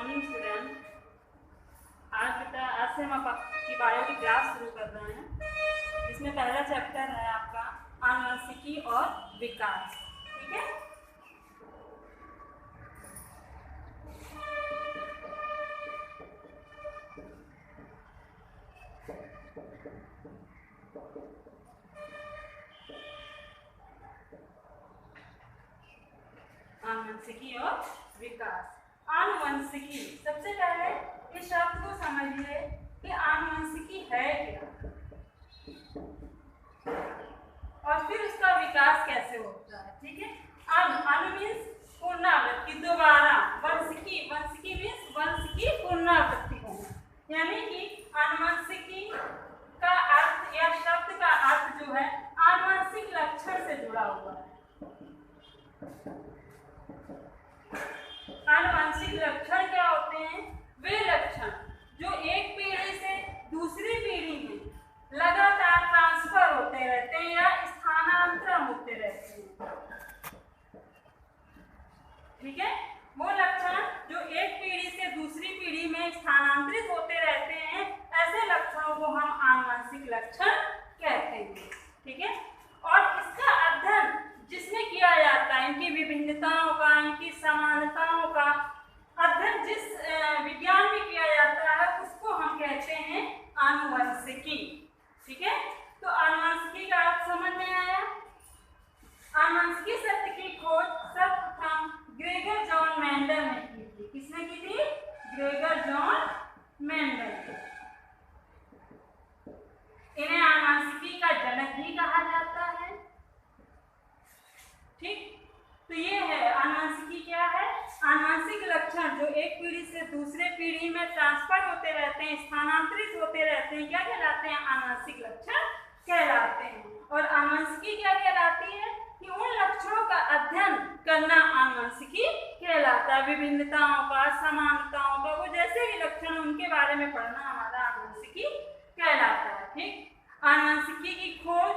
Morning student. आज से हम आपकी बायो की क्लास शुरू कर रहे हैं, जिसमें पहला चैप्टर है आपका आनुवंशिकी और विकास। ठीक है, आनुवंशिकी और विकास। आनुवंशिकी, सबसे पहले इस शब्द को समझिए कि आनुवंशिकी है क्या और फिर उसका विकास कैसे होता है। ठीक है, अनु मीन्स पुनरावृत्ति, दोबारा। वंशिकी, वंशिकी मीन्स वंश की पुनरावृत्ति होना, यानी कि आनुवंशिकी का अर्थ या शब्द का अर्थ जो है आनुवंशिक लक्षण से जुड़ा हुआ है। आनुवंशिक लक्षण क्या होते हैं? वे लक्षण जो एक पीढ़ी से दूसरी पीढ़ी में लगातार ट्रांसफर होते रहते हैं या स्थानांतरण होते रहते हैं। ठीक है, वो लक्षण जो एक पीढ़ी से दूसरी पीढ़ी में स्थानांतरित होते रहते हैं, ऐसे लक्षणों को हम आनुवंशिक लक्षण कहते हैं। ठीक है, और इसका अध्ययन जिसमें किया जाता है, इनकी विभिन्नताओं का, इनकी समानताओं का अध्ययन जिस विज्ञान में किया जाता है, उसको हम कहते हैं आनुवंशिकी। ठीक है, तो आनुवंशिकी का अर्थ समझ में आया। आनुवंशिकी शब्द की खोज सर्वप्रथम ग्रेगर जॉन मेंडल ने की थी। किसने की थी? Gregor John Mendel. इन्हें आनुवंशिकी का जनक भी कहा जाता है। ठीक, तो ये है आनुवंशिकी। क्या है? आनुवंशिक लक्षण जो एक पीढ़ी से दूसरे पीढ़ी में ट्रांसफर होते रहते हैं, स्थानांतरित होते रहते हैं, क्या कहलाते हैं? आनुवंशिक लक्षण कहलाते हैं। और आनुवंशिकी क्या कहलाती है? कि उन लक्षणों का अध्ययन करना आनुवंशिकी कहलाता है। विभिन्नताओं का, समानताओं का, वो जैसे भी लक्षण उनके बारे में पढ़ना हमारा आनुवंशिकी कहलाता है। ठीक, आनुवंशिकी की खोज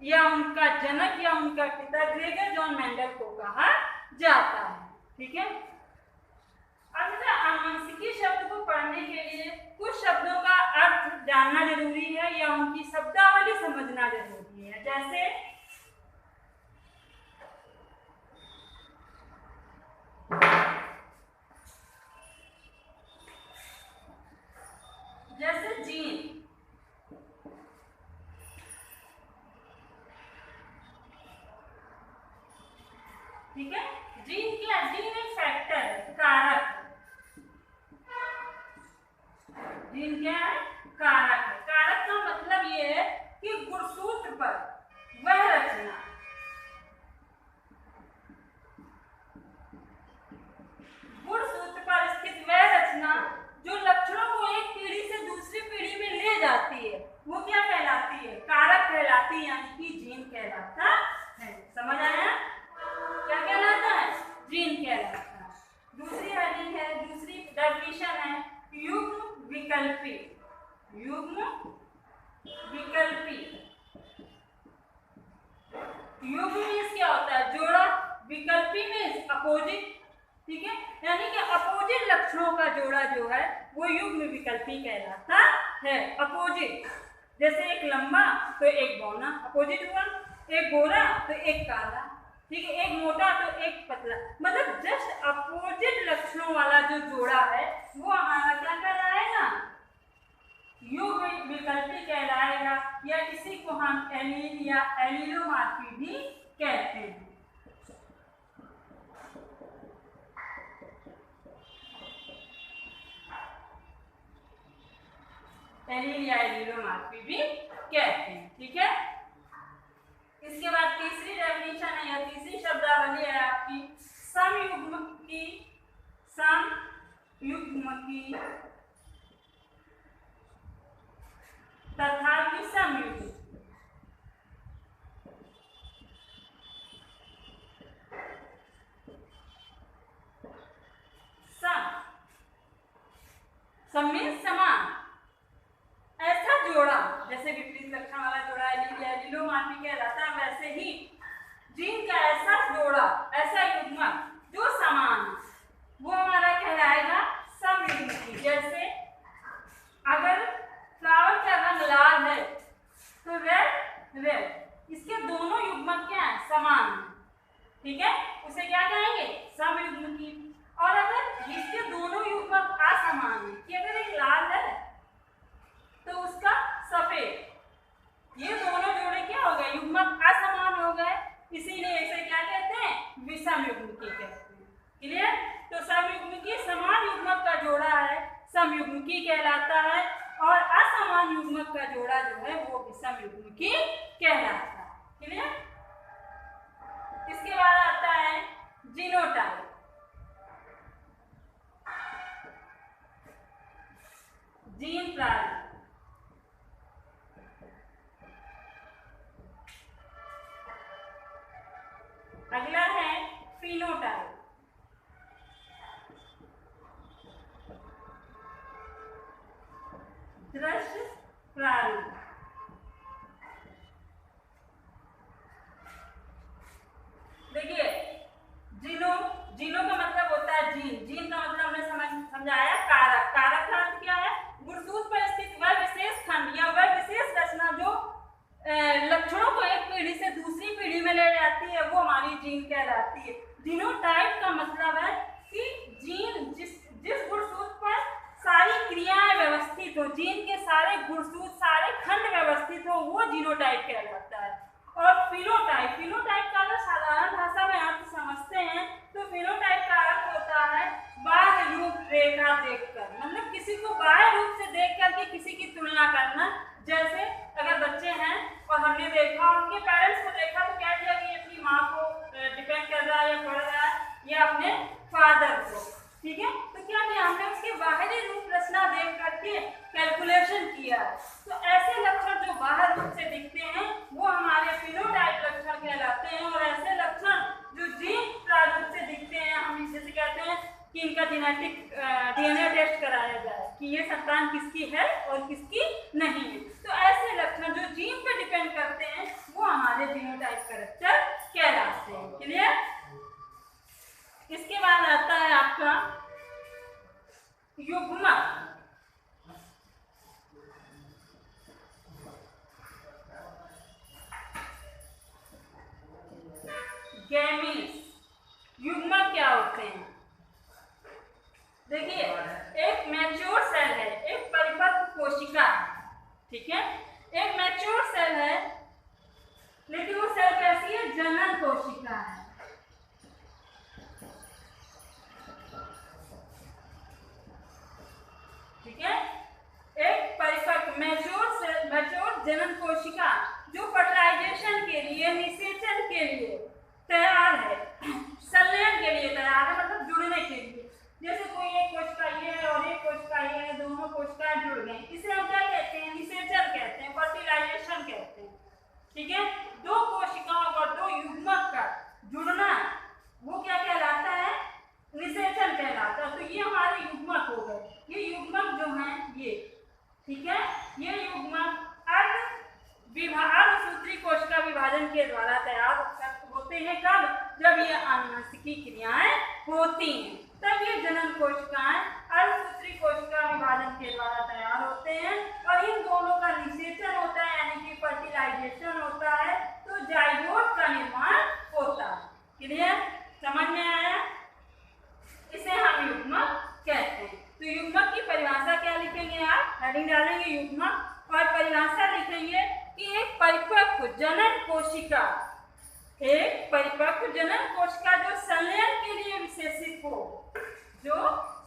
या उनका जनक या उनका पिता ग्रेगर जॉन मेंडल को कहा जाता है। ठीक है, अब आनुवंशिकी शब्द को पढ़ने के लिए कुछ शब्दों का अर्थ जानना जरूरी है या उनकी शब्दावली समझना जरूरी है। जैसे जीन। ठीक है, जीन क्या? जीन एक फैक्टर है, कारक। जीन क्या है? कारक है। कारक का मतलब ये है कि गुणसूत्र पर वह रचना, गुणसूत्र पर स्थित वह रचना जो लक्षणों को एक पीढ़ी से दूसरी पीढ़ी में ले जाती है, वो क्या कहलाती है? कारक कहलाती है, यानी कि जीन कहलाता है। समझ आया? क्या कहलाता है? जीन कहलाता है। दूसरी हेडिंग है, दूसरी डेफिनेशन है युग्म विकल्पी। युग्म विकल्पी। युग्म मीन्स क्या होता है? जोड़ा। विकल्पी मीन्स अपोजिट। ठीक है, यानी कि अपोजिट लक्षणों का जोड़ा जो है वो युग्म विकल्पी कहलाता है। अपोजिट, जैसे एक लंबा तो एक बौना, अपोजिट हुआ। एक गोरा तो एक काला। ठीक है, एक मोटा तो एक पतला, मतलब जस्ट अपोजिट लक्षणों वाला जो जोड़ा है वो हमारा क्या कहलाएगा? युग्म विकल्पी कहलाएगा, या इसी को हम एलील या एलीलोमॉर्फी भी कहते हैं। एलील या एलीलोमॉर्फी भी कहते हैं। ठीक है, इसके बाद तीसरी डेफिनेशन है या तीसरी शब्दावली है आपकी समयुग्म की। समयुग्म की तथा विषमयुग्म। सम मीन्स समान, ऐसा जोड़ा जैसे विपरीत लक्षण वाला जोड़ा एलीलोमॉर्फी कहलाता है, वैसे ही जीन का ऐसा जोड़ा, ऐसा युग्मक जो समान, वो हमारा कहलाएगा सम युग्मकी कहलाता है और असमान युग्मक का जोड़ा जो है वो विषम युग्मकी कहलाता है। क्लियर? इसके बाद आता है जीनोटाइप। जीन प्रणाली। अगला है फिनोटाइप। दृश्य प्रणाली। देखिए जीनों का मतलब होता है जीन का मतलब हमने समझाया कारक। कारक का अर्थ क्या है? गुणसूत्र पर स्थित वह विशेष खंड या वह विशेष रचना जो लक्षणों को एक पीढ़ी से दूसरी पीढ़ी में ले जाती है वो हमारी जीन कहलाती है। जीनोटाइप का मतलब है कि जीन जिस गुणसूत्र पर सारी क्रियाएं व्यवस्थित हो, जीन के सारे गुणसूत्र सारे खंड व्यवस्थित हो, वो जीनोटाइप कहलाता है। और फिनोटाइप का अगर साधारण भाषा में अर्थ समझते हैं तो फिनोटाइप का अर्थ होता है बाह्य रूप रेखा देखकर, मतलब किसी को बाह्य रूप से देख करके किसी की तुलना करना। जैसे अगर बच्चे हैं और हमने देखा उनके पेरेंट्स को देखा तो कह दिया कि अपनी माँ को डिपेंड कर रहा है या पढ़ रहा है या अपने फादर को, ठीक है। तो क्या किया हमने? उसके बाहरी रूप रचना देख करके कैलकुलेशन किया। तो ऐसे लक्षण जो बाहर रूप से दिखते हैं वो हमारे फिनोटाइप लक्षण कहलाते हैं। और ऐसे लक्षण जो जीन प्रारूप से दिखते हैं हम जैसे कहते हैं कि इनका जेनेटिक डीएनए टेस्ट कराया जाए कि ये संतान किसकी है और किसकी नहीं है। तो ऐसे लक्षण जो जीन पर डिपेंड करते हैं वो हमारे जीनोटाइप कैरेक्टर कहलाते हैं। क्लियर? इसके बाद आता है आपका युग्मक। गैमीट्स। युग्मक क्या होते हैं? देखिए एक मैच्योर सेल है, एक परिपक्व कोशिका है, ठीक है। एक मैच्योर सेल है लेकिन वो सेल कैसी है? जनन कोशिका है, ठीक है। एक परिपक्व मैच्योर जनन कोशिका जो फर्टिलाइजेशन के लिए, निषेचन के लिए तैयार है, संलयन के लिए तैयार है, मतलब जुड़ने के लिए। जैसे कोई एक कोशिका ये है और एक कोशिका ये है, दोनों कोशिकाएं जुड़ गई, इसे हम क्या कहते हैं? निषेचन कहते हैं, फर्टिलाइजेशन कहते हैं, ठीक है। दो कोशिकाओं का, दो युग्मक का जुड़ना वो क्या कहलाता है? निषेचन कहलाता है। तो ये हमारे युग्मक हो गए। ये युग्मक जो हैं ये, ठीक है, ये युग्मक अर्धसूत्री कोशिका विभाजन के द्वारा तैयार होते हैं। कब? जब ये आनुवंशिकी क्रियाएं होती हैं तब ये जनन कोशिकाएं अर्धसूत्री कोशिका विभाजन के द्वारा तैयार होते हैं और इन दोनों का निषेचन होता है यानी कि फर्टिलाइजेशन होता है, तो जाइगोट का निर्माण होता है। क्लियर? समझ में आया? इसे हम युग्मक कहते हैं। तो युग्मक की परिभाषा क्या लिखेंगे आप? हेडिंग डालेंगे युग्मक और परिभाषा लिखेंगे कि एक परिपक्व जनन कोशिका, एक परिपक्व जनन कोशिका जो संलयन के लिए विशेषित हो, जो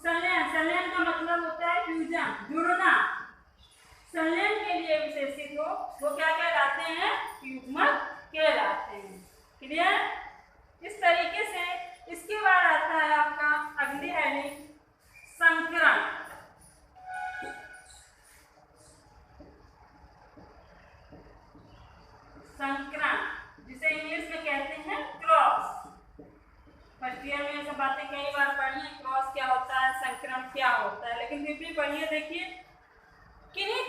संलयन का मतलब होता है फ्यूजन, जुड़ना, संलयन के लिए विशेषित हो, वो क्या कहलाते हैं? युग्मक कहलाते हैं। क्लियर? इस तरीके से इसके बाद आता है आपका अगली हेडिंग संकरण। संकरण जिसे इंग्लिश में कहते हैं क्रॉस। फर्स्ट ईयर में सब बातें कई बार पढ़ी है, क्रॉस क्या होता है, संकरण क्या होता है, लेकिन फिर भी पढ़िए। देखिए किन्हीं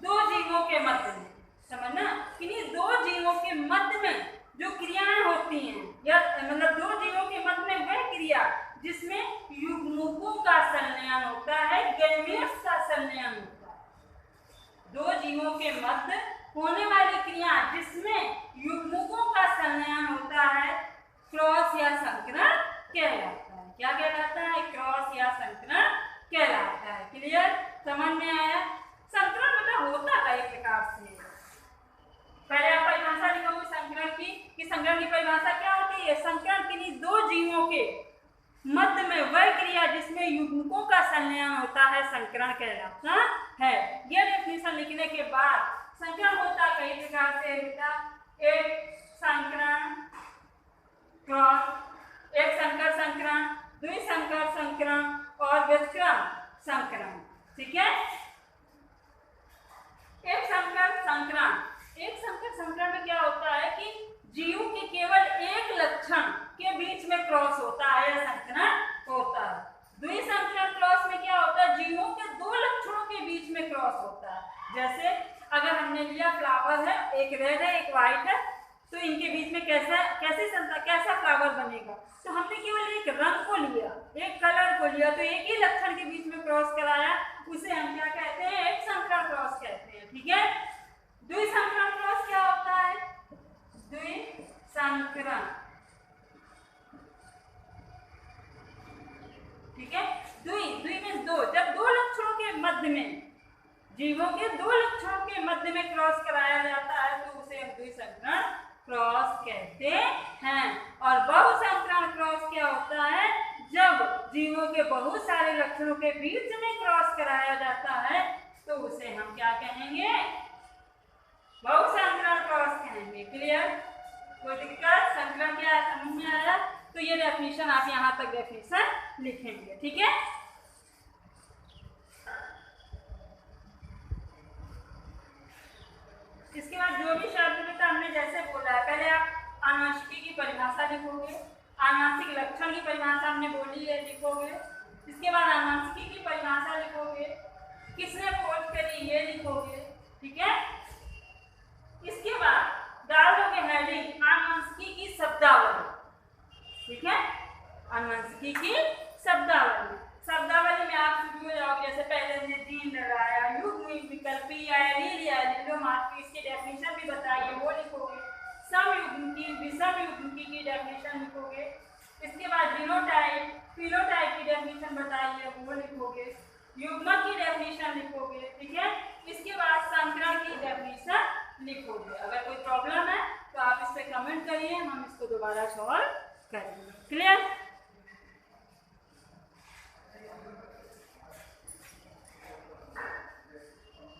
दो जीवों के मध्य में, समझना, किन्हीं दो जीवों के मध्य में जो क्रियाएं होती हैं या मतलब दो जीवों के मध्य में वह क्रिया जिसमें युग्मकों का संलयन होता है, गैमेट्स का संलयन होता है। दो जीवों के मध्य होने वाली क्रिया जिसमें युग्मकों का संलयन होता है क्रॉस या संकरण कहलाता है। क्या कहलाता है? क्रॉस या संकरण कहलाता है। क्लियर? समझ में आया? संकरण मतलब होता है एक प्रकार से। पहले आप परिभाषा लिखोगे संकरण की, कि संकरण की परिभाषा क्या होती है? संकरण किन्हीं दो जीवों के मध्य में वह क्रिया जिसमें युग्मकों का संलयन होता है संकरण कहलाता है। यह डेफिनेशन लिखने के बाद संकरण होता कई प्रकार से बेटा, एक संकरण क्रॉस, एक संकर संकरण, द्विसंकर संकरण और व्यतिक्रम संकरण। ठीक है, एक संकर संकरण में क्या होता है कि जीव के केवल एक लक्षण के बीच में क्रॉस होता है या संकरण होता है। द्विसंकर क्रॉस में क्या होता है, जीवों के दो लक्षणों के बीच में क्रॉस होता है। जैसे अगर हमने लिया फ्लावर है, एक रेड है एक व्हाइट है, तो इनके बीच में कैसा फ्लावर बनेगा, तो हमने केवल एक रंग को लिया, एक कलर को लिया, तो एक ही लक्षण के बीच में क्रॉस कराया, उसे हम क्या कहते हैं, एक संकरण क्रॉस कहते हैं। ठीक है, द्विसंकरण क्रॉस क्या होता है, द्विसंकरण, ठीक है, द्वि में दो, जब दो लक्षणों के मध्य में, जीवों के दो लक्षणों के मध्य में क्रॉस कराया जाता है तो उसे हम द्विसंकरण क्रॉस कहते हैं। और बहुसंकरण क्रॉस क्या होता है, जब जीवों के बहुत सारे लक्षणों के बीच में क्रॉस कराया जाता है तो उसे हम क्या कहेंगे, बहुसंकरण क्रॉस कहेंगे। क्लियर, कोई दिक्कत, संकरण क्या है समझ में आया? तो ये डेफिनेशन आप यहाँ तक डेफिनेशन लिखेंगे। ठीक है, इसके बाद जो भी शब्द बेटा हमने जैसे बोला है, पहले आप आनुवंशिकी की परिभाषा लिखोगे, आनुवंशिक लक्षण की परिभाषा हमने बोली है लिखोगे, इसके बाद आनुवंशिकी की परिभाषा लिखोगे, किसने खोज करी ये लिखोगे। ठीक है, इसके बाद डाल दोगे हेडिंग आनुवंशिकी की शब्दावली। ठीक है, आनुवंशिकी की शब्दावली, शब्दावली में आप शुरू हो जाओगे, जैसे पहले हमने जीन लगाया, युग्म विकल्पी आया, लील आया, लीलोमार्फी, इसकी डेफिनेशन भी बताइए वो लिखोगे, समयुग्मकी विषम युग्मकी की डेफिनेशन लिखोगे, इसके बाद जीनोटाइप फिनोटाइप की डेफिनेशन बताइए वो लिखोगे, युग्मक की डेफिनेशन लिखोगे। ठीक है, इसके बाद संकरण की डेफिनेशन लिखोगे। अगर कोई प्रॉब्लम है तो आप इस पे कमेंट करिए, हम इसको दोबारा सॉल्व करेंगे। क्लियर?